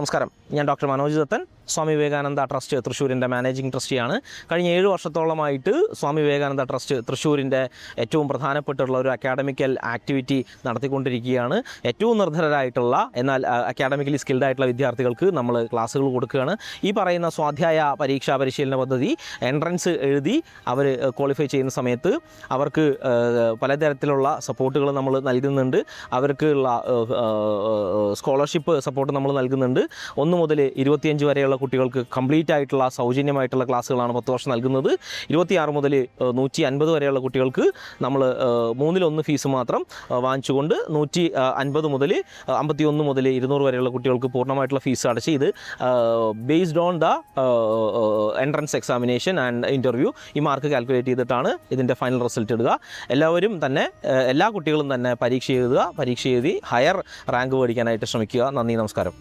നമസ്കാരം, ഞാൻ doctor Manoj Dathan, Swami Vivekananda trust തൃശ്ശൂരിൻ്റെ managing ട്രസ്റ്റിയാണ്. കഴിഞ്ഞ 7 വർഷത്തോളമായിട്ട് സ്വാമി വിവേകാനന്ദ ട്രസ്റ്റ് തൃശ്ശൂരിൻ്റെ ഏറ്റവും പ്രധാനപ്പെട്ടുള്ള ഒരു അക്കാഡമിക്കൽ ആക്ടിവിറ്റി നടത്തിക്കൊണ്ടിരിക്കുകയാണ്. ഏറ്റവും നിർധനരായിട്ടുള്ള എന്നാൽ അക്കാഡമിക്കലി സ്കിൽഡ് ആയിട്ടുള്ള വിദ്യാർത്ഥികൾക്ക് നമ്മൾ ക്ലാസ്സുകൾ കൊടുക്കുകയാണ്. ഈ പറയുന്ന സ്വാധ്യായ പരീക്ഷാ പരിശീലന പദ്ധതി എൻട്രൻസ് എഴുതി അവർ ക്വാളിഫൈ ചെയ്യുന്ന സമയത്ത് അവർക്ക് പലതരത്തിലുള്ള സപ്പോർട്ടുകൾ നമ്മൾ നൽകുന്നുണ്ട്. അവർക്കുള്ള സ്കോളർഷിപ്പ് സപ്പോർട്ട് നമ്മൾ നൽകുന്നുണ്ട്. 1 മുതൽ 25 വരെയുള്ള കുട്ടികൾക്ക് കംപ്ലീറ്റ് ആയിട്ടുള്ള സൗജന്യമായിട്ടുള്ള ക്ലാസ്സുകളാണ് 10 വർഷം നൽകുന്നത്. 26 മുതൽ 150 വരെയുള്ള കുട്ടികൾക്ക് നമ്മൾ 1/3 ഫീസ് മാത്രം വാങ്ങിച്ചുകൊണ്ട് 150 മുതൽ 51 മുതൽ 200 വരെയുള്ള കുട്ടികൾക്ക് പൂർണ്ണമായിട്ടുള്ള ഫീസ് അടച്ച് ഇത് based on the entrance examination and interview ഈ മാർക്ക് കാൽക്കുലേറ്റ് ചെയ്തിട്ടാണ് ഇതിൻ്റെ ഫൈനൽ റിസൾട്ട് ഇടുക. എല്ലാവരും തന്നെ എല്ലാ കുട്ടികളും തന്നെ പരീക്ഷ എഴുതി ഹയർ റാങ്ക് മേടിക്കാനായിട്ട് ശ്രമിക്കുക. നന്ദി, നമസ്കാരം.